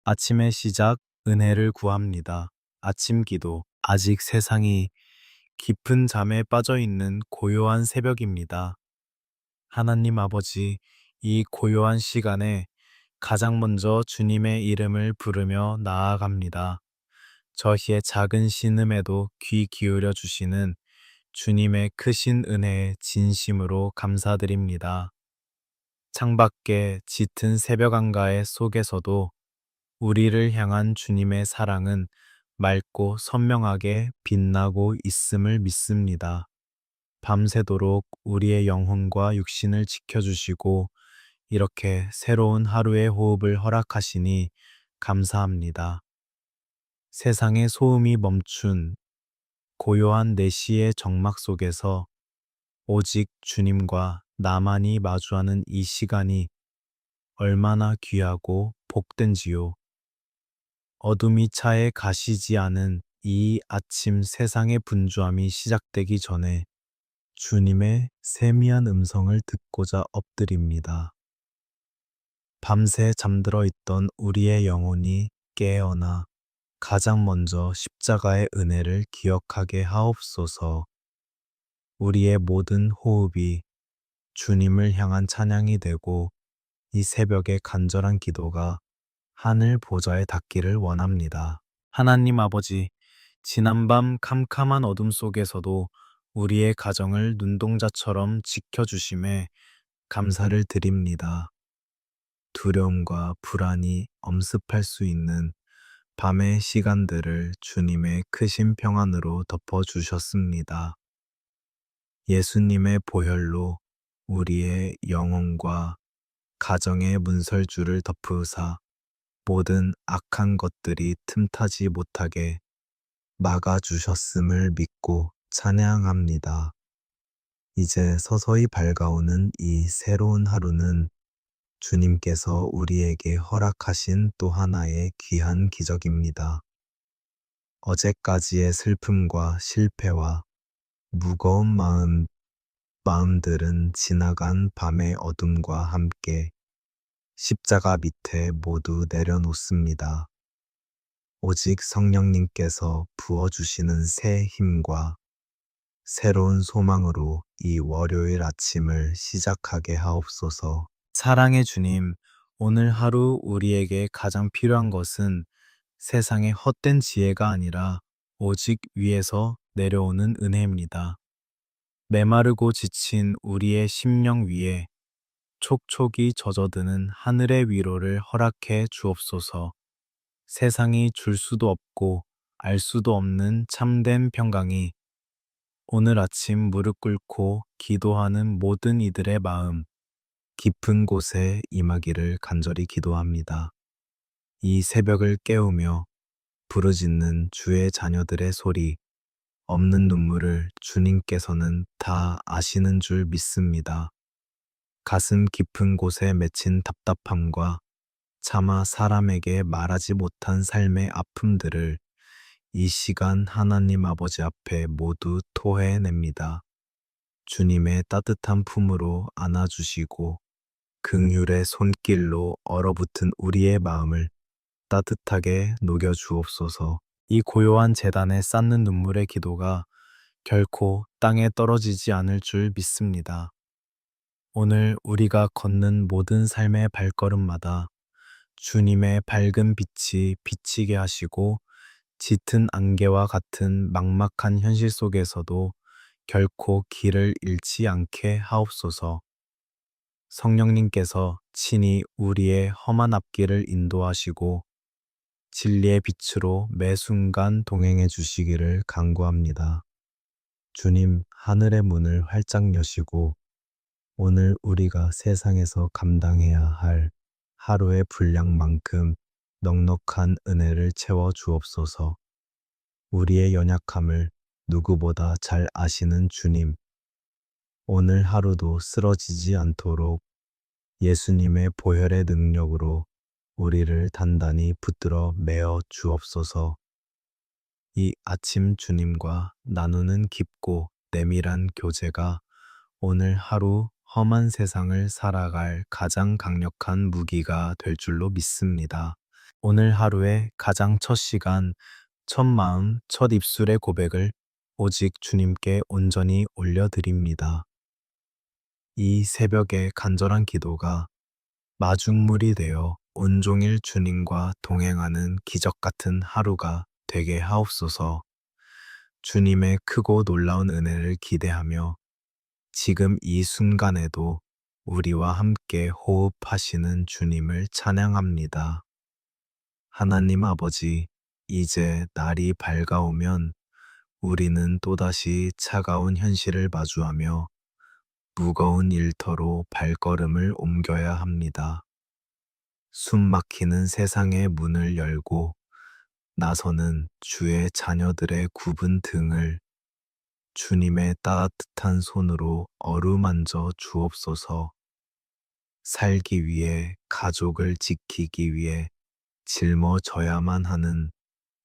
아침의 시작, 은혜를 구합니다. 아침 기도. 아직 세상이 깊은 잠에 빠져 있는 고요한 새벽입니다. 하나님 아버지, 이 고요한 시간에 가장 먼저 주님의 이름을 부르며 나아갑니다. 저희의 작은 신음에도 귀 기울여 주시는 주님의 크신 은혜에 진심으로 감사드립니다. 창밖에 짙은 새벽 한가의 속에서도 우리를 향한 주님의 사랑은 맑고 선명하게 빛나고 있음을 믿습니다. 밤새도록 우리의 영혼과 육신을 지켜주시고 이렇게 새로운 하루의 호흡을 허락하시니 감사합니다. 세상의 소음이 멈춘 고요한 4시의 정막 속에서 오직 주님과 나만이 마주하는 이 시간이 얼마나 귀하고 복된지요. 어둠이 차에 가시지 않은 이 아침 세상의 분주함이 시작되기 전에 주님의 세미한 음성을 듣고자 엎드립니다. 밤새 잠들어 있던 우리의 영혼이 깨어나 가장 먼저 십자가의 은혜를 기억하게 하옵소서. 우리의 모든 호흡이 주님을 향한 찬양이 되고 이 새벽의 간절한 기도가 하늘 보좌에 닿기를 원합니다. 하나님 아버지, 지난밤 캄캄한 어둠 속에서도 우리의 가정을 눈동자처럼 지켜주심에 감사를 드립니다. 두려움과 불안이 엄습할 수 있는 밤의 시간들을 주님의 크신 평안으로 덮어주셨습니다. 예수님의 보혈로 우리의 영혼과 가정의 문설주를 덮으사 모든 악한 것들이 틈타지 못하게 막아주셨음을 믿고 찬양합니다. 이제 서서히 밝아오는 이 새로운 하루는 주님께서 우리에게 허락하신 또 하나의 귀한 기적입니다. 어제까지의 슬픔과 실패와 무거운 마음들은 지나간 밤의 어둠과 함께 십자가 밑에 모두 내려놓습니다. 오직 성령님께서 부어주시는 새 힘과 새로운 소망으로 이 월요일 아침을 시작하게 하옵소서. 사랑의 주님, 오늘 하루 우리에게 가장 필요한 것은 세상의 헛된 지혜가 아니라 오직 위에서 내려오는 은혜입니다. 메마르고 지친 우리의 심령 위에 촉촉이 젖어드는 하늘의 위로를 허락해 주옵소서. 세상이 줄 수도 없고 알 수도 없는 참된 평강이 오늘 아침 무릎 꿇고 기도하는 모든 이들의 마음 깊은 곳에 임하기를 간절히 기도합니다. 이 새벽을 깨우며 부르짖는 주의 자녀들의 소리, 없는 눈물을 주님께서는 다 아시는 줄 믿습니다. 가슴 깊은 곳에 맺힌 답답함과 차마 사람에게 말하지 못한 삶의 아픔들을 이 시간 하나님 아버지 앞에 모두 토해냅니다. 주님의 따뜻한 품으로 안아주시고 긍휼의 손길로 얼어붙은 우리의 마음을 따뜻하게 녹여주옵소서. 이 고요한 제단에 쌓는 눈물의 기도가 결코 땅에 떨어지지 않을 줄 믿습니다. 오늘 우리가 걷는 모든 삶의 발걸음마다 주님의 밝은 빛이 비치게 하시고 짙은 안개와 같은 막막한 현실 속에서도 결코 길을 잃지 않게 하옵소서. 성령님께서 친히 우리의 험한 앞길을 인도하시고 진리의 빛으로 매 순간 동행해 주시기를 간구합니다. 주님, 하늘의 문을 활짝 여시고 오늘 우리가 세상에서 감당해야 할 하루의 분량만큼 넉넉한 은혜를 채워 주옵소서. 우리의 연약함을 누구보다 잘 아시는 주님, 오늘 하루도 쓰러지지 않도록 예수님의 보혈의 능력으로 우리를 단단히 붙들어 매어 주옵소서. 이 아침 주님과 나누는 깊고 내밀한 교제가 오늘 하루 험한 세상을 살아갈 가장 강력한 무기가 될 줄로 믿습니다. 오늘 하루의 가장 첫 시간, 첫 마음, 첫 입술의 고백을 오직 주님께 온전히 올려드립니다. 이 새벽의 간절한 기도가 마중물이 되어 온종일 주님과 동행하는 기적 같은 하루가 되게 하옵소서. 주님의 크고 놀라운 은혜를 기대하며 지금 이 순간에도 우리와 함께 호흡하시는 주님을 찬양합니다. 하나님 아버지, 이제 날이 밝아오면 우리는 또다시 차가운 현실을 마주하며 무거운 일터로 발걸음을 옮겨야 합니다. 숨 막히는 세상의 문을 열고 나서는 주의 자녀들의 굽은 등을 주님의 따뜻한 손으로 어루만져 주옵소서. 살기 위해, 가족을 지키기 위해 짊어져야만 하는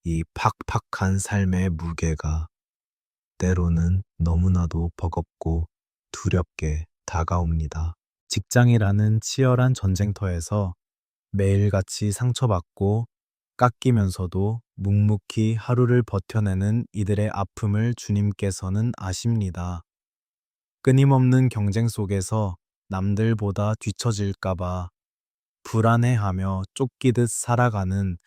이 팍팍한 삶의 무게가 때로는 너무나도 버겁고 두렵게 다가옵니다. 직장이라는 치열한 전쟁터에서 매일같이 상처받고 깎이면서도 묵묵히 하루를 버텨내는 이들의 아픔을 주님께서는 아십니다. 끊임없는 경쟁 속에서 남들보다 뒤처질까봐 불안해하며 쫓기듯 살아가는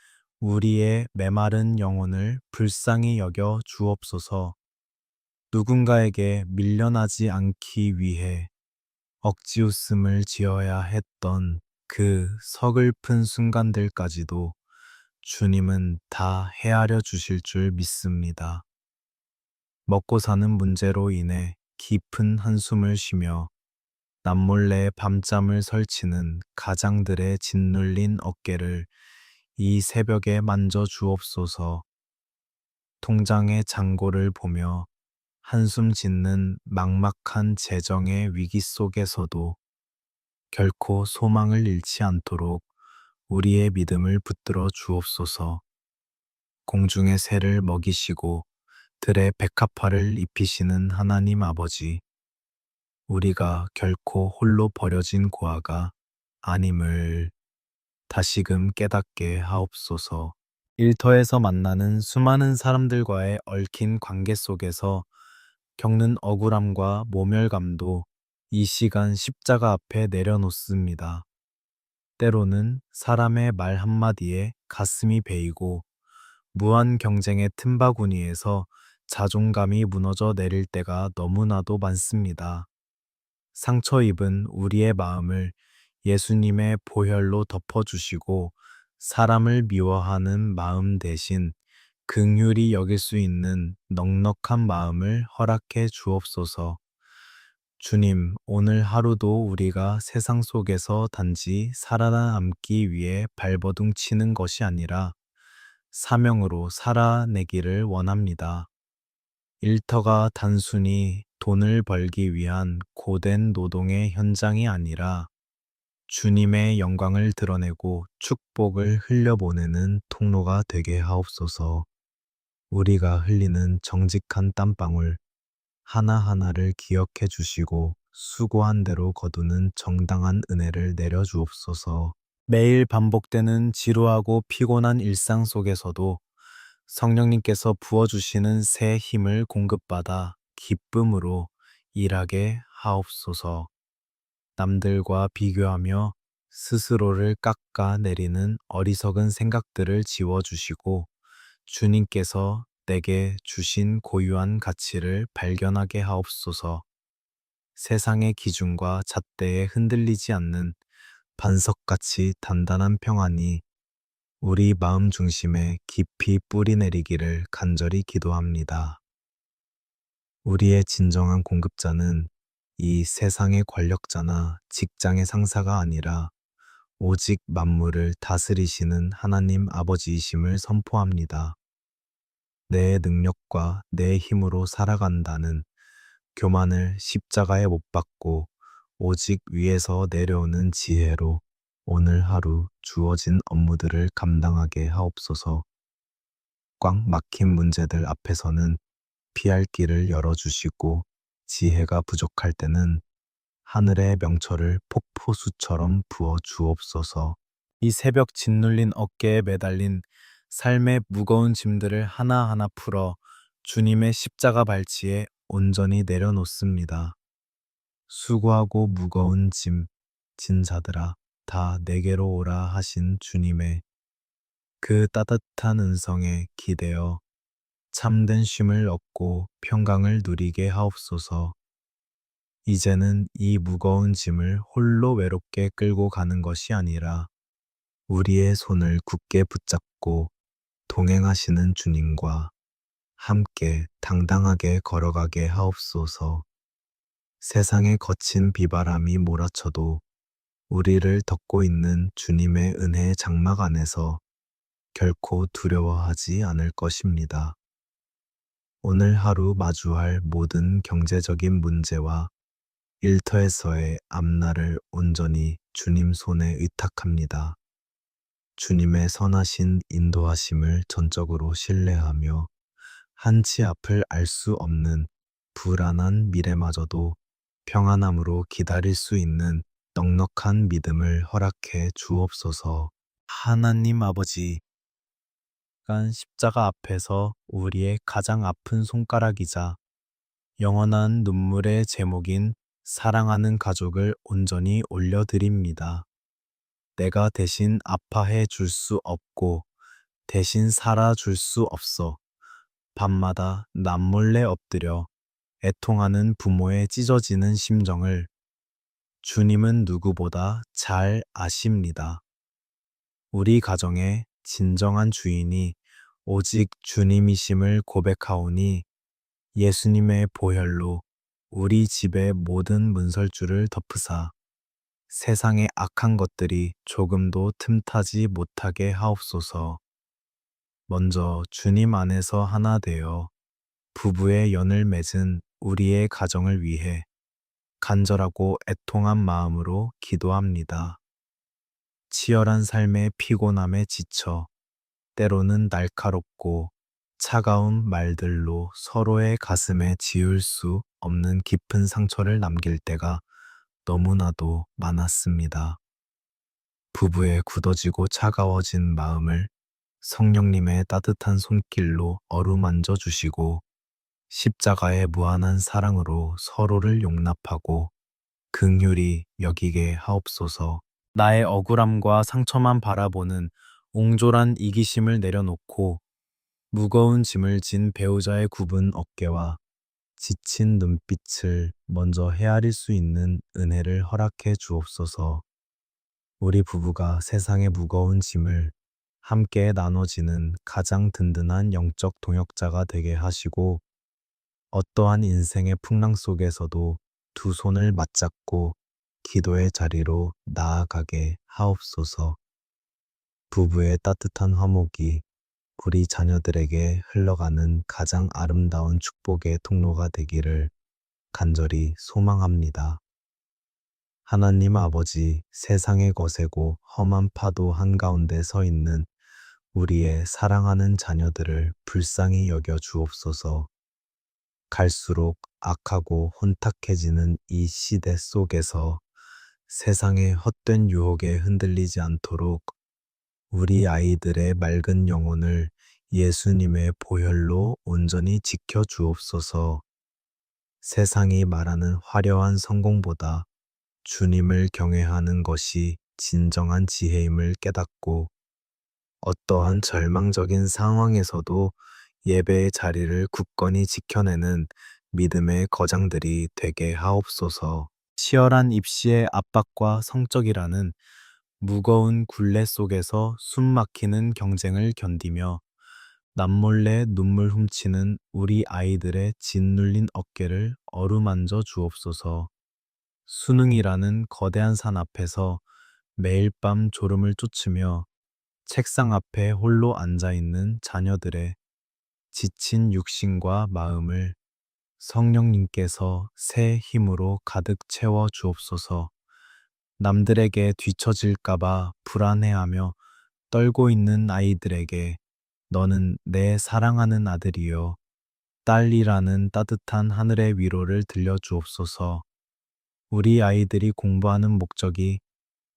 우리의 메마른 영혼을 불쌍히 여겨 주옵소서. 누군가에게 밀려나지 않기 위해 억지 웃음을 지어야 했던 그 서글픈 순간들까지도 주님은 다 헤아려 주실 줄 믿습니다. 먹고 사는 문제로 인해 깊은 한숨을 쉬며 남몰래 밤잠을 설치는 가장들의 짓눌린 어깨를 이 새벽에 만져 주옵소서. 통장의 잔고를 보며 한숨 짓는 막막한 재정의 위기 속에서도 결코 소망을 잃지 않도록 우리의 믿음을 붙들어 주옵소서. 공중의 새를 먹이시고 들의 백합화를 입히시는 하나님 아버지, 우리가 결코 홀로 버려진 고아가 아님을 다시금 깨닫게 하옵소서. 일터에서 만나는 수많은 사람들과의 얽힌 관계 속에서 겪는 억울함과 모멸감도 이 시간 십자가 앞에 내려놓습니다. 때로는 사람의 말 한마디에 가슴이 베이고 무한 경쟁의 틈바구니에서 자존감이 무너져 내릴 때가 너무나도 많습니다. 상처 입은 우리의 마음을 예수님의 보혈로 덮어주시고 사람을 미워하는 마음 대신 긍휼히 여길 수 있는 넉넉한 마음을 허락해 주옵소서. 주님, 오늘 하루도 우리가 세상 속에서 단지 살아남기 위해 발버둥 치는 것이 아니라 사명으로 살아내기를 원합니다. 일터가 단순히 돈을 벌기 위한 고된 노동의 현장이 아니라 주님의 영광을 드러내고 축복을 흘려보내는 통로가 되게 하옵소서. 우리가 흘리는 정직한 땀방울 하나하나를 기억해 주시고 수고한 대로 거두는 정당한 은혜를 내려주옵소서. 매일 반복되는 지루하고 피곤한 일상 속에서도 성령님께서 부어주시는 새 힘을 공급받아 기쁨으로 일하게 하옵소서. 남들과 비교하며 스스로를 깎아내리는 어리석은 생각들을 지워주시고 주님께서 내게 주신 고유한 가치를 발견하게 하옵소서. 세상의 기준과 잣대에 흔들리지 않는 반석같이 단단한 평안이 우리 마음 중심에 깊이 뿌리 내리기를 간절히 기도합니다. 우리의 진정한 공급자는 이 세상의 권력자나 직장의 상사가 아니라 오직 만물을 다스리시는 하나님 아버지이심을 선포합니다. 내 능력과 내 힘으로 살아간다는 교만을 십자가에 못 박고 오직 위에서 내려오는 지혜로 오늘 하루 주어진 업무들을 감당하게 하옵소서. 꽉 막힌 문제들 앞에서는 피할 길을 열어주시고 지혜가 부족할 때는 하늘의 명철을 폭포수처럼 부어 주옵소서. 이 새벽 짓눌린 어깨에 매달린 삶의 무거운 짐들을 하나하나 풀어 주님의 십자가 발치에 온전히 내려놓습니다. 수고하고 무거운 짐, 진 자들아, 다 내게로 오라 하신 주님의 그 따뜻한 음성에 기대어 참된 쉼을 얻고 평강을 누리게 하옵소서. 이제는 이 무거운 짐을 홀로 외롭게 끌고 가는 것이 아니라 우리의 손을 굳게 붙잡고 동행하시는 주님과 함께 당당하게 걸어가게 하옵소서. 세상의 거친 비바람이 몰아쳐도 우리를 덮고 있는 주님의 은혜의 장막 안에서 결코 두려워하지 않을 것입니다. 오늘 하루 마주할 모든 경제적인 문제와 일터에서의 앞날을 온전히 주님 손에 의탁합니다. 주님의 선하신 인도하심을 전적으로 신뢰하며 한치 앞을 알 수 없는 불안한 미래마저도 평안함으로 기다릴 수 있는 넉넉한 믿음을 허락해 주옵소서. 하나님 아버지, 간 십자가 앞에서 우리의 가장 아픈 손가락이자 영원한 눈물의 제목인 사랑하는 가족을 온전히 올려드립니다. 내가 대신 아파해 줄 수 없고 대신 살아줄 수 없어 밤마다 남몰래 엎드려 애통하는 부모의 찢어지는 심정을 주님은 누구보다 잘 아십니다. 우리 가정의 진정한 주인이 오직 주님이심을 고백하오니 예수님의 보혈로 우리 집의 모든 문설주를 덮으사 세상의 악한 것들이 조금도 틈타지 못하게 하옵소서. 먼저 주님 안에서 하나 되어 부부의 연을 맺은 우리의 가정을 위해 간절하고 애통한 마음으로 기도합니다. 치열한 삶의 피곤함에 지쳐 때로는 날카롭고 차가운 말들로 서로의 가슴에 지울 수 없는 깊은 상처를 남길 때가 너무나도 많았습니다. 부부의 굳어지고 차가워진 마음을 성령님의 따뜻한 손길로 어루만져 주시고 십자가의 무한한 사랑으로 서로를 용납하고 긍휼히 여기게 하옵소서. 나의 억울함과 상처만 바라보는 옹졸한 이기심을 내려놓고 무거운 짐을 진 배우자의 굽은 어깨와 지친 눈빛을 먼저 헤아릴 수 있는 은혜를 허락해 주옵소서. 우리 부부가 세상의 무거운 짐을 함께 나눠지는 가장 든든한 영적 동역자가 되게 하시고 어떠한 인생의 풍랑 속에서도 두 손을 맞잡고 기도의 자리로 나아가게 하옵소서. 부부의 따뜻한 화목이 우리 자녀들에게 흘러가는 가장 아름다운 축복의 통로가 되기를 간절히 소망합니다. 하나님 아버지, 세상의 거세고 험한 파도 한가운데 서 있는 우리의 사랑하는 자녀들을 불쌍히 여겨 주옵소서. 갈수록 악하고 혼탁해지는 이 시대 속에서 세상의 헛된 유혹에 흔들리지 않도록 우리 아이들의 맑은 영혼을 예수님의 보혈로 온전히 지켜 주옵소서. 세상이 말하는 화려한 성공보다 주님을 경외하는 것이 진정한 지혜임을 깨닫고 어떠한 절망적인 상황에서도 예배의 자리를 굳건히 지켜내는 믿음의 거장들이 되게 하옵소서. 치열한 입시의 압박과 성적이라는 무거운 굴레 속에서 숨막히는 경쟁을 견디며 남몰래 눈물 훔치는 우리 아이들의 짓눌린 어깨를 어루만져 주옵소서. 수능이라는 거대한 산 앞에서 매일 밤 졸음을 쫓으며 책상 앞에 홀로 앉아있는 자녀들의 지친 육신과 마음을 성령님께서 새 힘으로 가득 채워 주옵소서. 남들에게 뒤처질까봐 불안해하며 떨고 있는 아이들에게 너는 내 사랑하는 아들이요 딸이라는 따뜻한 하늘의 위로를 들려 주옵소서. 우리 아이들이 공부하는 목적이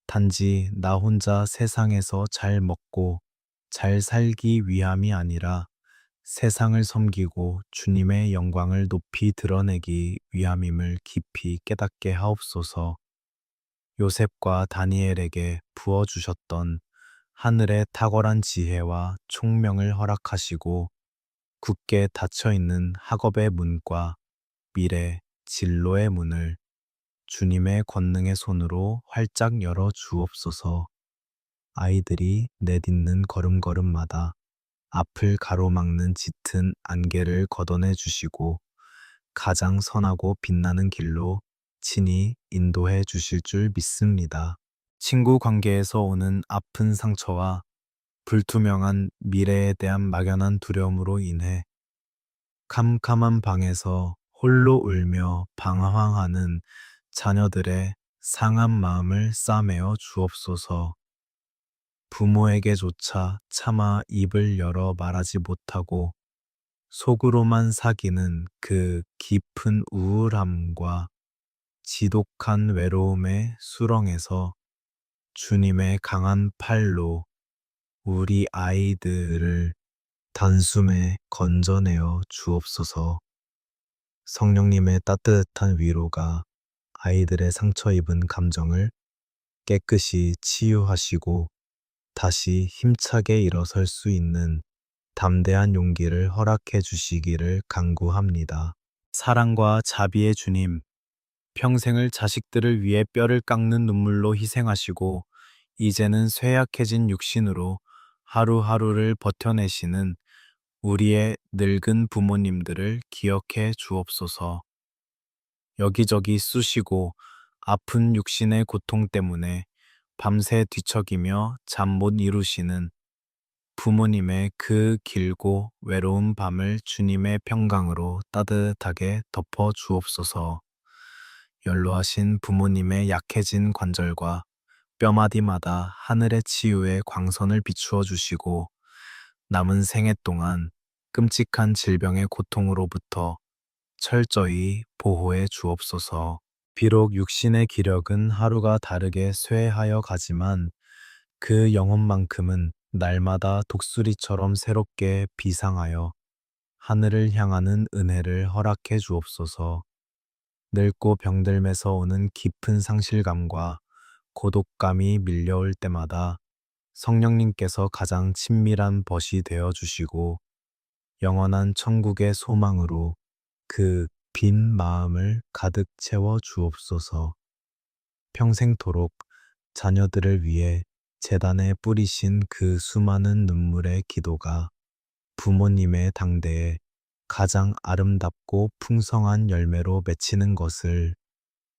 단지 나 혼자 세상에서 잘 먹고 잘 살기 위함이 아니라 세상을 섬기고 주님의 영광을 높이 드러내기 위함임을 깊이 깨닫게 하옵소서. 요셉과 다니엘에게 부어주셨던 하늘의 탁월한 지혜와 총명을 허락하시고 굳게 닫혀있는 학업의 문과 미래, 진로의 문을 주님의 권능의 손으로 활짝 열어 주옵소서. 아이들이 내딛는 걸음걸음마다 앞을 가로막는 짙은 안개를 걷어내 주시고 가장 선하고 빛나는 길로 친히 인도해 주실 줄 믿습니다. 친구 관계에서 오는 아픈 상처와 불투명한 미래에 대한 막연한 두려움으로 인해 캄캄한 방에서 홀로 울며 방황하는 자녀들의 상한 마음을 싸매어 주옵소서. 부모에게조차 차마 입을 열어 말하지 못하고 속으로만 사귀는 그 깊은 우울함과 지독한 외로움의 수렁에서 주님의 강한 팔로 우리 아이들을 단숨에 건져내어 주옵소서. 성령님의 따뜻한 위로가 아이들의 상처 입은 감정을 깨끗이 치유하시고 다시 힘차게 일어설 수 있는 담대한 용기를 허락해 주시기를 간구합니다. 사랑과 자비의 주님, 평생을 자식들을 위해 뼈를 깎는 눈물로 희생하시고 이제는 쇠약해진 육신으로 하루하루를 버텨내시는 우리의 늙은 부모님들을 기억해 주옵소서. 여기저기 쑤시고 아픈 육신의 고통 때문에 밤새 뒤척이며 잠 못 이루시는 부모님의 그 길고 외로운 밤을 주님의 평강으로 따뜻하게 덮어 주옵소서. 연로하신 부모님의 약해진 관절과 뼈마디마다 하늘의 치유의 광선을 비추어 주시고 남은 생애 동안 끔찍한 질병의 고통으로부터 철저히 보호해 주옵소서. 비록 육신의 기력은 하루가 다르게 쇠하여 가지만 그 영혼만큼은 날마다 독수리처럼 새롭게 비상하여 하늘을 향하는 은혜를 허락해 주옵소서. 늙고 병들면서 오는 깊은 상실감과 고독감이 밀려올 때마다 성령님께서 가장 친밀한 벗이 되어 주시고 영원한 천국의 소망으로 그 빈 마음을 가득 채워 주옵소서. 평생토록 자녀들을 위해 제단에 뿌리신 그 수많은 눈물의 기도가 부모님의 당대에 가장 아름답고 풍성한 열매로 맺히는 것을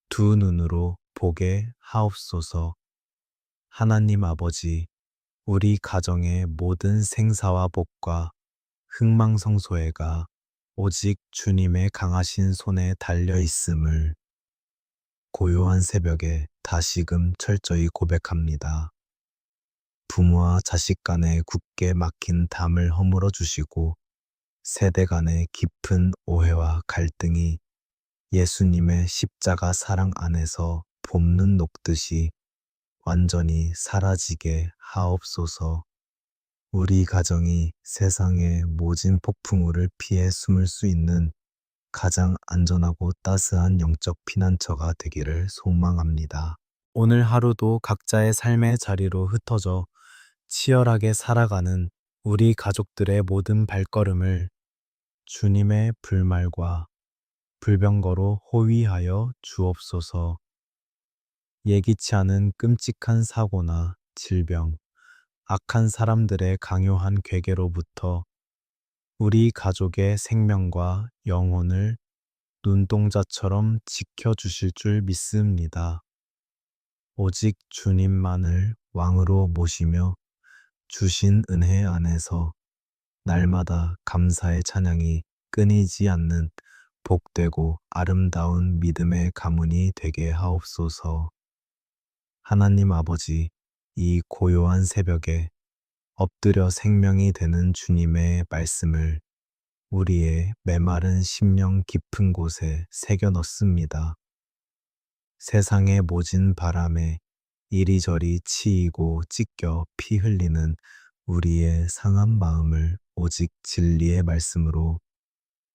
두 눈으로 보게 하옵소서. 하나님 아버지, 우리 가정의 모든 생사와 복과 흥망성쇠가 오직 주님의 강하신 손에 달려 있음을 고요한 새벽에 다시금 철저히 고백합니다. 부모와 자식 간에 굳게 막힌 담을 허물어 주시고 세대 간의 깊은 오해와 갈등이 예수님의 십자가 사랑 안에서 봄눈 녹듯이 완전히 사라지게 하옵소서. 우리 가정이 세상의 모진 폭풍우를 피해 숨을 수 있는 가장 안전하고 따스한 영적 피난처가 되기를 소망합니다. 오늘 하루도 각자의 삶의 자리로 흩어져 치열하게 살아가는 우리 가족들의 모든 발걸음을 주님의 불말과 불병거로 호위하여 주옵소서. 예기치 않은 끔찍한 사고나 질병, 악한 사람들의 강요한 괴계로부터 우리 가족의 생명과 영혼을 눈동자처럼 지켜주실 줄 믿습니다. 오직 주님만을 왕으로 모시며 주신 은혜 안에서 날마다 감사의 찬양이 끊이지 않는 복되고 아름다운 믿음의 가문이 되게 하옵소서. 하나님 아버지, 이 고요한 새벽에 엎드려 생명이 되는 주님의 말씀을 우리의 메마른 심령 깊은 곳에 새겨 넣습니다. 세상의 모진 바람에 이리저리 치이고 찢겨 피 흘리는 우리의 상한 마음을 오직 진리의 말씀으로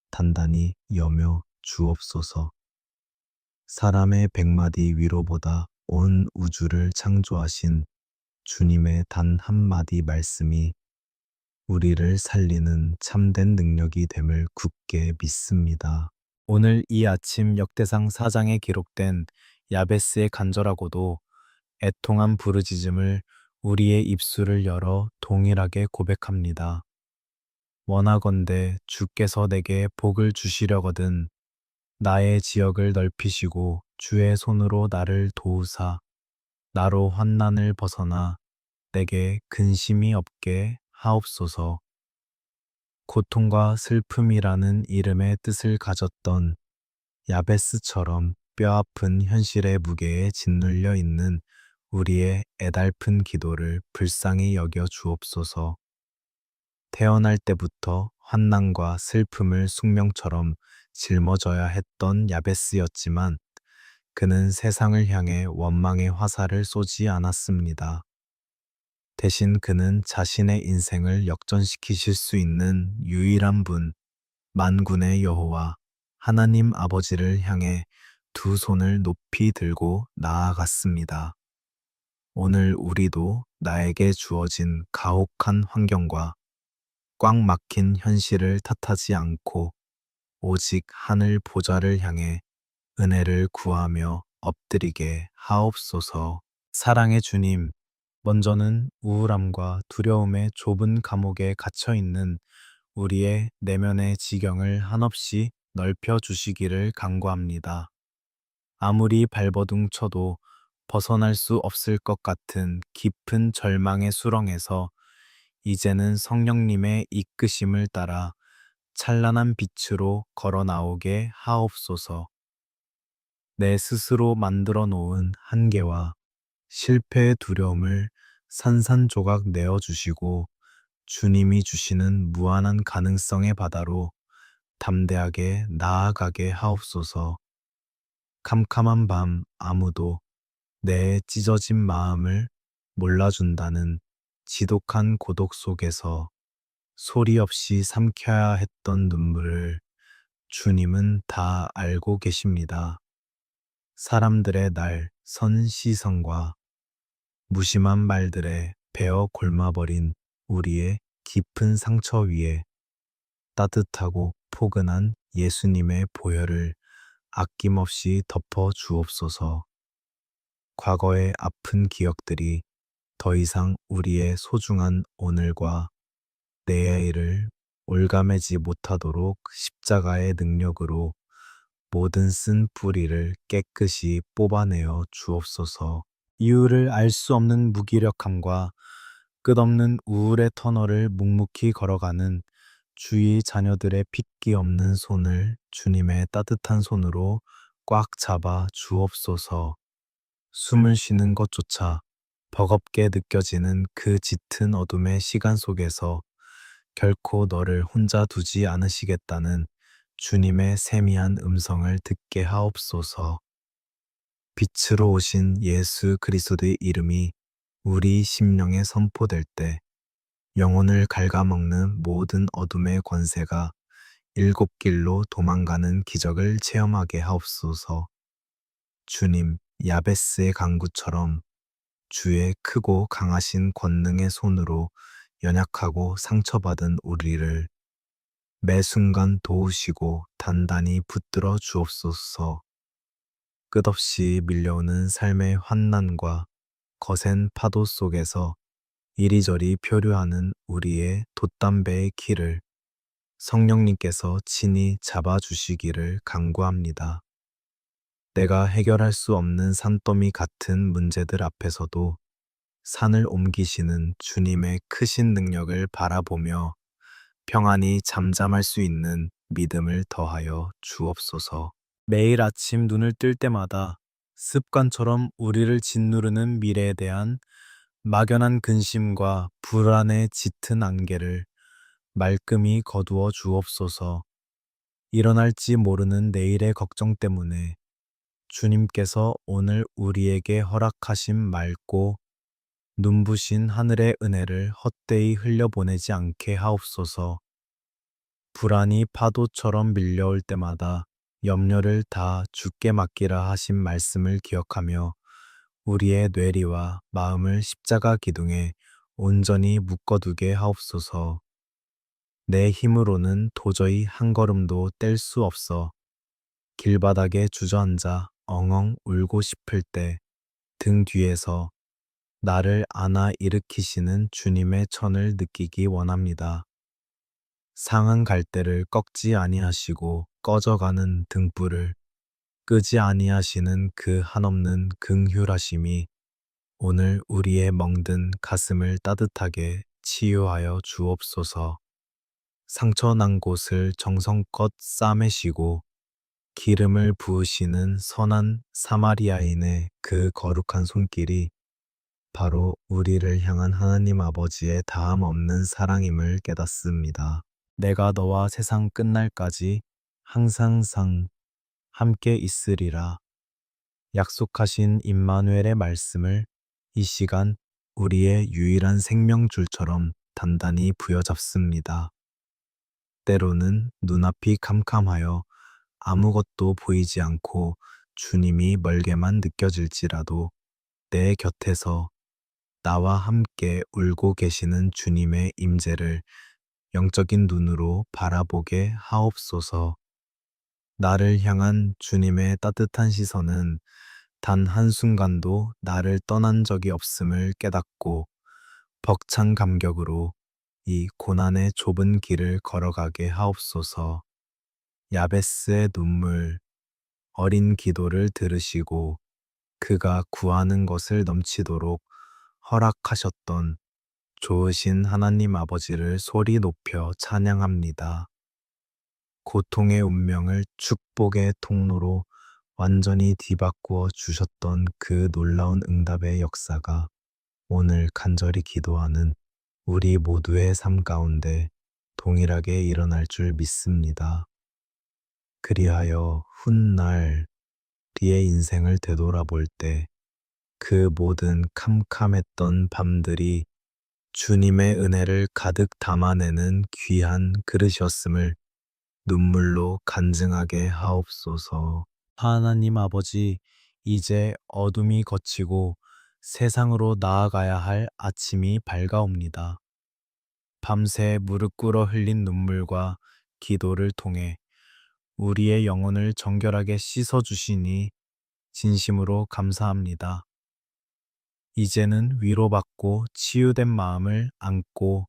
단단히 여며 주옵소서. 사람의 백마디 위로보다 온 우주를 창조하신 주님의 단 한마디 말씀이 우리를 살리는 참된 능력이 됨을 굳게 믿습니다. 오늘 이 아침 역대상 4장에 기록된 야베스의 간절하고도 애통한 부르짖음을 우리의 입술을 열어 동일하게 고백합니다. 원하건대 주께서 내게 복을 주시려거든 나의 지역을 넓히시고 주의 손으로 나를 도우사 나로 환난을 벗어나 내게 근심이 없게 하옵소서. 고통과 슬픔이라는 이름의 뜻을 가졌던 야베스처럼 뼈아픈 현실의 무게에 짓눌려 있는 우리의 애달픈 기도를 불쌍히 여겨 주옵소서. 태어날 때부터 환난과 슬픔을 숙명처럼 짊어져야 했던 야베스였지만 그는 세상을 향해 원망의 화살을 쏘지 않았습니다. 대신 그는 자신의 인생을 역전시키실 수 있는 유일한 분, 만군의 여호와 하나님 아버지를 향해 두 손을 높이 들고 나아갔습니다. 오늘 우리도 나에게 주어진 가혹한 환경과 꽉 막힌 현실을 탓하지 않고 오직 하늘 보좌를 향해 은혜를 구하며 엎드리게 하옵소서. 사랑의 주님, 먼저는 우울함과 두려움의 좁은 감옥에 갇혀 있는 우리의 내면의 지경을 한없이 넓혀 주시기를 간구합니다. 아무리 발버둥 쳐도 벗어날 수 없을 것 같은 깊은 절망의 수렁에서 이제는 성령님의 이끄심을 따라 찬란한 빛으로 걸어 나오게 하옵소서. 내 스스로 만들어 놓은 한계와 실패의 두려움을 산산조각 내어주시고 주님이 주시는 무한한 가능성의 바다로 담대하게 나아가게 하옵소서. 캄캄한 밤 아무도 내 찢어진 마음을 몰라준다는 지독한 고독 속에서 소리 없이 삼켜야 했던 눈물을 주님은 다 알고 계십니다. 사람들의 날 선 시선과 무심한 말들에 베어 골마버린 우리의 깊은 상처 위에 따뜻하고 포근한 예수님의 보혈을 아낌없이 덮어 주옵소서. 과거의 아픈 기억들이 더 이상 우리의 소중한 오늘과 내일을 올가매지 못하도록 십자가의 능력으로 모든 쓴 뿌리를 깨끗이 뽑아내어 주옵소서. 이유를 알 수 없는 무기력함과 끝없는 우울의 터널을 묵묵히 걸어가는 주위 자녀들의 핏기 없는 손을 주님의 따뜻한 손으로 꽉 잡아 주옵소서. 숨을 쉬는 것조차 버겁게 느껴지는 그 짙은 어둠의 시간 속에서 결코 너를 혼자 두지 않으시겠다는 주님의 세미한 음성을 듣게 하옵소서. 빛으로 오신 예수 그리스도의 이름이 우리 심령에 선포될 때 영혼을 갉아먹는 모든 어둠의 권세가 일곱 길로 도망가는 기적을 체험하게 하옵소서. 주님, 야베스의 강구처럼 주의 크고 강하신 권능의 손으로 연약하고 상처받은 우리를 매 순간 도우시고 단단히 붙들어 주옵소서. 끝없이 밀려오는 삶의 환난과 거센 파도 속에서 이리저리 표류하는 우리의 돛담배의 키를 성령님께서 친히 잡아주시기를 간구합니다. 내가 해결할 수 없는 산더미 같은 문제들 앞에서도 산을 옮기시는 주님의 크신 능력을 바라보며 평안히 잠잠할 수 있는 믿음을 더하여 주옵소서. 매일 아침 눈을 뜰 때마다 습관처럼 우리를 짓누르는 미래에 대한 막연한 근심과 불안의 짙은 안개를 말끔히 거두어 주옵소서. 일어날지 모르는 내일의 걱정 때문에 주님께서 오늘 우리에게 허락하신 맑고 눈부신 하늘의 은혜를 헛되이 흘려보내지 않게 하옵소서. 불안이 파도처럼 밀려올 때마다 염려를 다 주께 맡기라 하신 말씀을 기억하며 우리의 뇌리와 마음을 십자가 기둥에 온전히 묶어두게 하옵소서. 내 힘으로는 도저히 한 걸음도 뗄 수 없어 길바닥에 주저앉아 엉엉 울고 싶을 때 등 뒤에서 나를 안아 일으키시는 주님의 천을 느끼기 원합니다. 상한 갈대를 꺾지 아니하시고 꺼져가는 등불을 끄지 아니하시는 그 한없는 긍휼하심이 오늘 우리의 멍든 가슴을 따뜻하게 치유하여 주옵소서. 상처 난 곳을 정성껏 싸매시고 기름을 부으시는 선한 사마리아인의 그 거룩한 손길이 바로 우리를 향한 하나님 아버지의 다함 없는 사랑임을 깨닫습니다. 내가 너와 세상 끝날까지 항상상 함께 있으리라 약속하신 임마누엘의 말씀을 이 시간 우리의 유일한 생명줄처럼 단단히 부여잡습니다. 때로는 눈앞이 캄캄하여 아무것도 보이지 않고 주님이 멀게만 느껴질지라도 내 곁에서 나와 함께 울고 계시는 주님의 임재를 영적인 눈으로 바라보게 하옵소서. 나를 향한 주님의 따뜻한 시선은 단 한순간도 나를 떠난 적이 없음을 깨닫고 벅찬 감격으로 이 고난의 좁은 길을 걸어가게 하옵소서. 야베스의 눈물, 어린 기도를 들으시고 그가 구하는 것을 넘치도록 허락하셨던 좋으신 하나님 아버지를 소리 높여 찬양합니다. 고통의 운명을 축복의 통로로 완전히 뒤바꾸어 주셨던 그 놀라운 응답의 역사가 오늘 간절히 기도하는 우리 모두의 삶 가운데 동일하게 일어날 줄 믿습니다. 그리하여 훗날 우리의 인생을 되돌아볼 때 그 모든 캄캄했던 밤들이 주님의 은혜를 가득 담아내는 귀한 그릇이었음을 눈물로 간증하게 하옵소서. 하나님 아버지, 이제 어둠이 걷히고 세상으로 나아가야 할 아침이 밝아옵니다. 밤새 무릎 꿇어 흘린 눈물과 기도를 통해 우리의 영혼을 정결하게 씻어주시니 진심으로 감사합니다. 이제는 위로받고 치유된 마음을 안고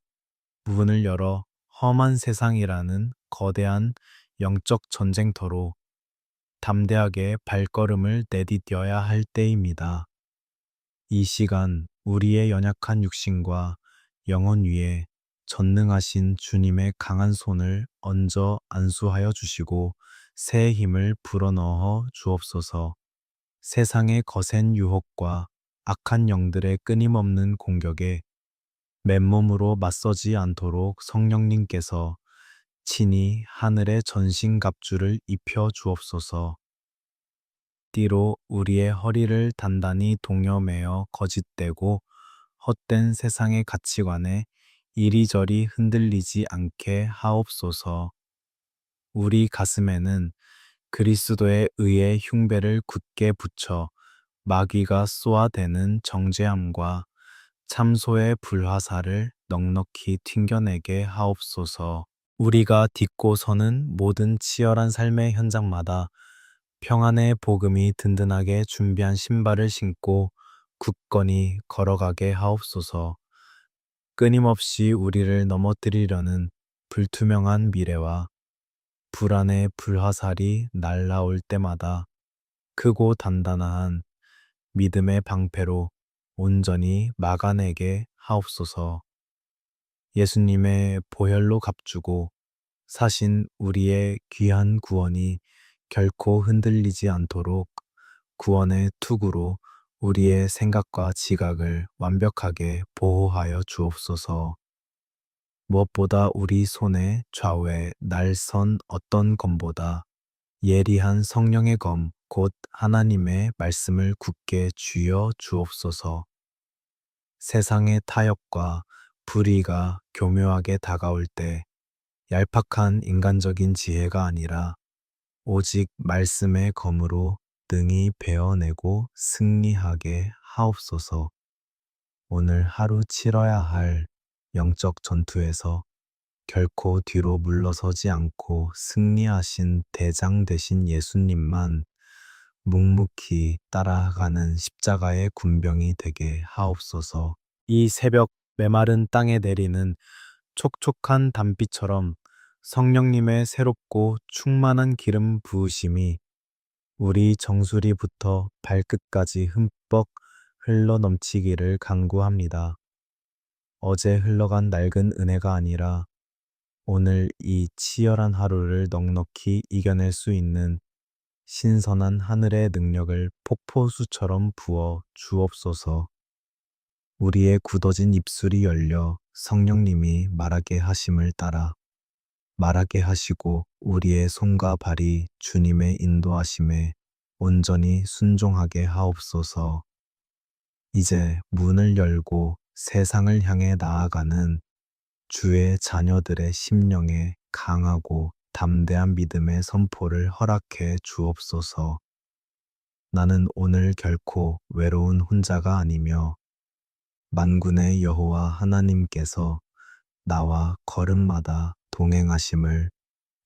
문을 열어 험한 세상이라는 거대한 영적 전쟁터로 담대하게 발걸음을 내디뎌야 할 때입니다. 이 시간 우리의 연약한 육신과 영혼 위에 전능하신 주님의 강한 손을 얹어 안수하여 주시고 새 힘을 불어넣어 주옵소서. 세상의 거센 유혹과 악한 영들의 끊임없는 공격에 맨몸으로 맞서지 않도록 성령님께서 친히 하늘의 전신갑주를 입혀 주옵소서. 띠로 우리의 허리를 단단히 동여매어 거짓되고 헛된 세상의 가치관에 이리저리 흔들리지 않게 하옵소서. 우리 가슴에는 그리스도의 의의 흉배를 굳게 붙여 마귀가 쏘아대는 정죄함과 참소의 불화살을 넉넉히 튕겨내게 하옵소서. 우리가 딛고 서는 모든 치열한 삶의 현장마다 평안의 복음이 든든하게 준비한 신발을 신고 굳건히 걸어가게 하옵소서. 끊임없이 우리를 넘어뜨리려는 불투명한 미래와 불안의 불화살이 날라올 때마다 크고 단단한 믿음의 방패로 온전히 막아내게 하옵소서. 예수님의 보혈로 값주고 사신 우리의 귀한 구원이 결코 흔들리지 않도록 구원의 투구로 우리의 생각과 지각을 완벽하게 보호하여 주옵소서. 무엇보다 우리 손의 좌우에 날 선 어떤 검보다 예리한 성령의 검, 곧 하나님의 말씀을 굳게 쥐어 주옵소서. 세상의 타협과 불의가 교묘하게 다가올 때 얄팍한 인간적인 지혜가 아니라 오직 말씀의 검으로 능히 베어내고 승리하게 하옵소서. 오늘 하루 치러야 할 영적 전투에서 결코 뒤로 물러서지 않고 승리하신 대장 되신 예수님만 묵묵히 따라가는 십자가의 군병이 되게 하옵소서. 이 새벽 메마른 땅에 내리는 촉촉한 단비처럼 성령님의 새롭고 충만한 기름 부으심이 우리 정수리부터 발끝까지 흠뻑 흘러 넘치기를 간구합니다. 어제 흘러간 낡은 은혜가 아니라 오늘 이 치열한 하루를 넉넉히 이겨낼 수 있는 신선한 하늘의 능력을 폭포수처럼 부어 주옵소서. 우리의 굳어진 입술이 열려 성령님이 말하게 하심을 따라 말하게 하시고 우리의 손과 발이 주님의 인도하심에 온전히 순종하게 하옵소서. 이제 문을 열고 세상을 향해 나아가는 주의 자녀들의 심령에 강하고 담대한 믿음의 선포를 허락해 주옵소서. 나는 오늘 결코 외로운 혼자가 아니며 만군의 여호와 하나님께서 나와 걸음마다 동행하심을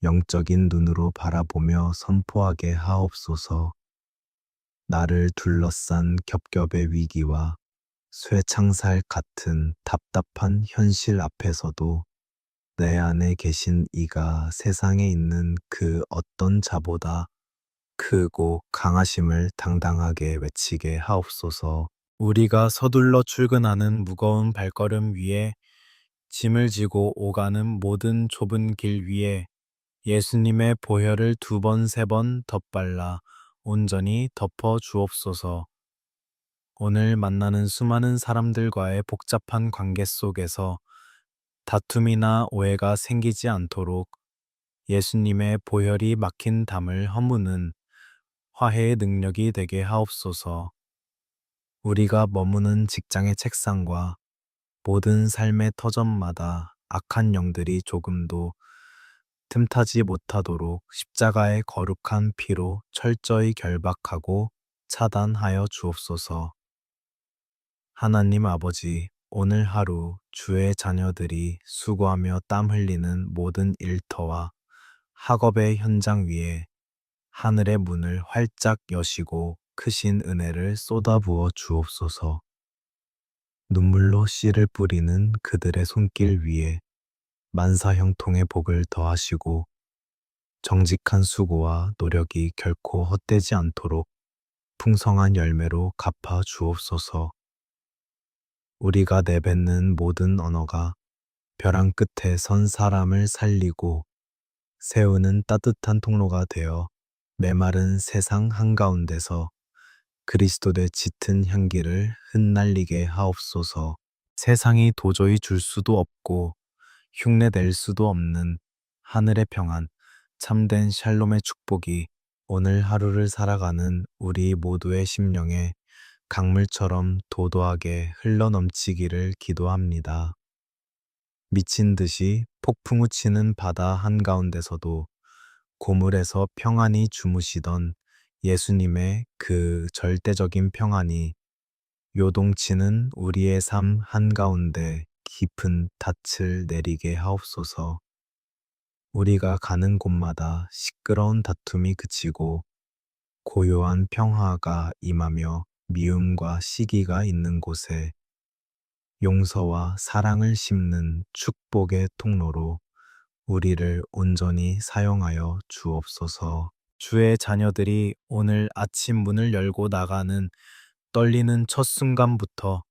영적인 눈으로 바라보며 선포하게 하옵소서. 나를 둘러싼 겹겹의 위기와 쇠창살 같은 답답한 현실 앞에서도 내 안에 계신 이가 세상에 있는 그 어떤 자보다 크고 강하심을 당당하게 외치게 하옵소서. 우리가 서둘러 출근하는 무거운 발걸음 위에 짐을 지고 오가는 모든 좁은 길 위에 예수님의 보혈을 2번, 3번 덧발라 온전히 덮어 주옵소서. 오늘 만나는 수많은 사람들과의 복잡한 관계 속에서 다툼이나 오해가 생기지 않도록 예수님의 보혈이 막힌 담을 허무는 화해의 능력이 되게 하옵소서. 우리가 머무는 직장의 책상과 모든 삶의 터전마다 악한 영들이 조금도 틈타지 못하도록 십자가의 거룩한 피로 철저히 결박하고 차단하여 주옵소서. 하나님 아버지, 오늘 하루 주의 자녀들이 수고하며 땀 흘리는 모든 일터와 학업의 현장 위에 하늘의 문을 활짝 여시고 크신 은혜를 쏟아부어 주옵소서. 눈물로 씨를 뿌리는 그들의 손길 위에 만사형통의 복을 더하시고 정직한 수고와 노력이 결코 헛되지 않도록 풍성한 열매로 갚아 주옵소서. 우리가 내뱉는 모든 언어가 벼랑 끝에 선 사람을 살리고 세우는 따뜻한 통로가 되어 메마른 세상 한가운데서 그리스도의 짙은 향기를 흩날리게 하옵소서. 세상이 도저히 줄 수도 없고 흉내낼 수도 없는 하늘의 평안, 참된 샬롬의 축복이 오늘 하루를 살아가는 우리 모두의 심령에 강물처럼 도도하게 흘러넘치기를 기도합니다. 미친 듯이 폭풍우 치는 바다 한가운데서도 고물에서 평안히 주무시던 예수님의 그 절대적인 평안이 요동치는 우리의 삶 한가운데 깊은 닻을 내리게 하옵소서. 우리가 가는 곳마다 시끄러운 다툼이 그치고 고요한 평화가 임하며 미움과 시기가 있는 곳에 용서와 사랑을 심는 축복의 통로로 우리를 온전히 사용하여 주옵소서. 주의 자녀들이 오늘 아침 문을 열고 나가는 떨리는 첫 순간부터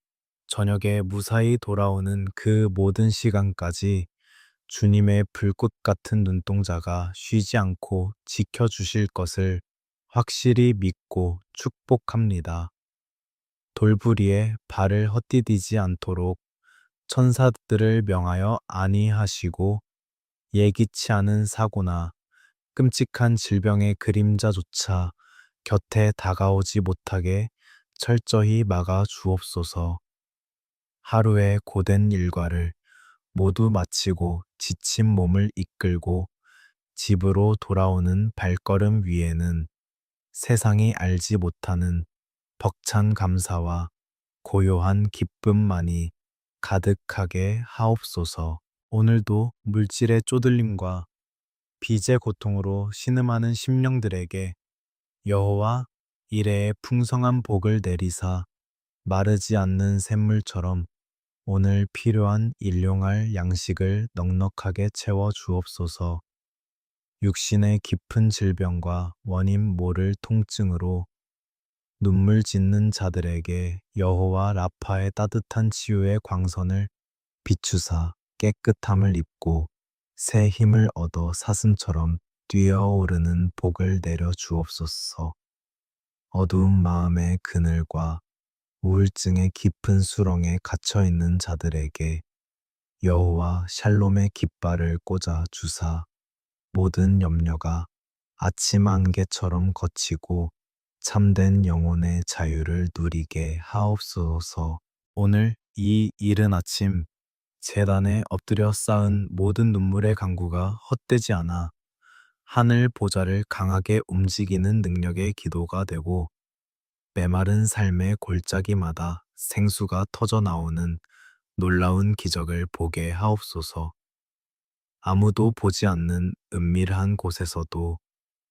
저녁에 무사히 돌아오는 그 모든 시간까지 주님의 불꽃 같은 눈동자가 쉬지 않고 지켜주실 것을 확실히 믿고 축복합니다. 돌부리에 발을 헛디디지 않도록 천사들을 명하여 안위하시고 예기치 않은 사고나 끔찍한 질병의 그림자조차 곁에 다가오지 못하게 철저히 막아 주옵소서. 하루의 고된 일과를 모두 마치고 지친 몸을 이끌고 집으로 돌아오는 발걸음 위에는 세상이 알지 못하는 벅찬 감사와 고요한 기쁨만이 가득하게 하옵소서. 오늘도 물질의 쪼들림과 빚의 고통으로 신음하는 심령들에게 여호와 이레의 풍성한 복을 내리사 마르지 않는 샘물처럼 오늘 필요한 일용할 양식을 넉넉하게 채워 주옵소서. 육신의 깊은 질병과 원인 모를 통증으로 눈물 짓는 자들에게 여호와 라파의 따뜻한 치유의 광선을 비추사 깨끗함을 입고 새 힘을 얻어 사슴처럼 뛰어오르는 복을 내려 주옵소서. 어두운 마음의 그늘과 우울증의 깊은 수렁에 갇혀 있는 자들에게 여호와 샬롬의 깃발을 꽂아 주사 모든 염려가 아침 안개처럼 거치고 참된 영혼의 자유를 누리게 하옵소서. 오늘 이 이른 아침 제단에 엎드려 쌓은 모든 눈물의 강구가 헛되지 않아 하늘 보좌를 강하게 움직이는 능력의 기도가 되고 메마른 삶의 골짜기마다 생수가 터져 나오는 놀라운 기적을 보게 하옵소서. 아무도 보지 않는 은밀한 곳에서도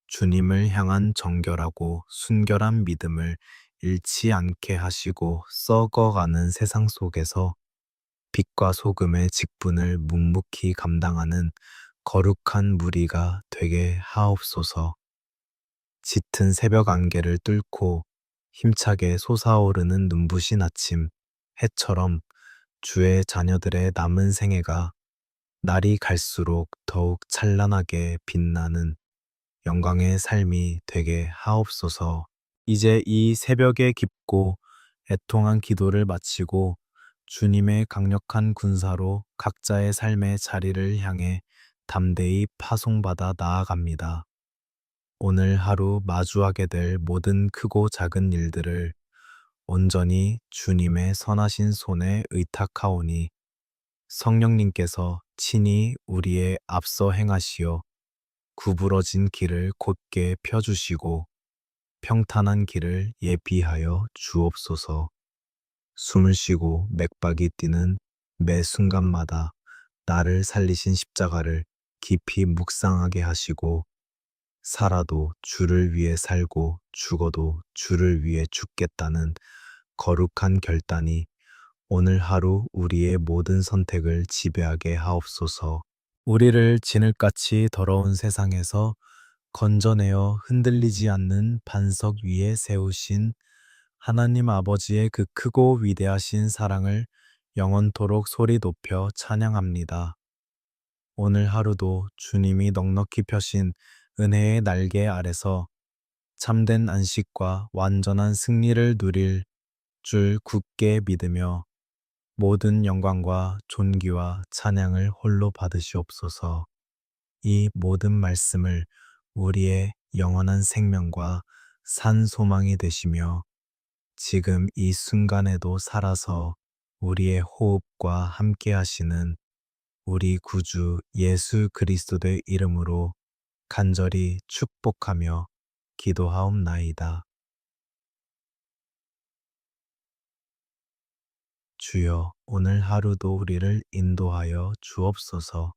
주님을 향한 정결하고 순결한 믿음을 잃지 않게 하시고 썩어가는 세상 속에서 빛과 소금의 직분을 묵묵히 감당하는 거룩한 무리가 되게 하옵소서. 짙은 새벽 안개를 뚫고 힘차게 솟아오르는 눈부신 아침 해처럼 주의 자녀들의 남은 생애가 날이 갈수록 더욱 찬란하게 빛나는 영광의 삶이 되게 하옵소서. 이제 이 새벽의 깊고 애통한 기도를 마치고 주님의 강력한 군사로 각자의 삶의 자리를 향해 담대히 파송받아 나아갑니다. 오늘 하루 마주하게 될 모든 크고 작은 일들을 온전히 주님의 선하신 손에 의탁하오니 성령님께서 친히 우리의 앞서 행하시어 구부러진 길을 곧게 펴주시고 평탄한 길을 예비하여 주옵소서. 숨을 쉬고 맥박이 뛰는 매 순간마다 나를 살리신 십자가를 깊이 묵상하게 하시고 살아도 주를 위해 살고 죽어도 주를 위해 죽겠다는 거룩한 결단이 오늘 하루 우리의 모든 선택을 지배하게 하옵소서. 우리를 진흙같이 더러운 세상에서 건져내어 흔들리지 않는 반석 위에 세우신 하나님 아버지의 그 크고 위대하신 사랑을 영원토록 소리 높여 찬양합니다. 오늘 하루도 주님이 넉넉히 펴신 은혜의 날개 아래서 참된 안식과 완전한 승리를 누릴 줄 굳게 믿으며 모든 영광과 존귀와 찬양을 홀로 받으시옵소서. 이 모든 말씀을 우리의 영원한 생명과 산 소망이 되시며 지금 이 순간에도 살아서 우리의 호흡과 함께 하시는 우리 구주 예수 그리스도의 이름으로 간절히 축복하며 기도하옵나이다. 주여, 오늘 하루도 우리를 인도하여 주옵소서.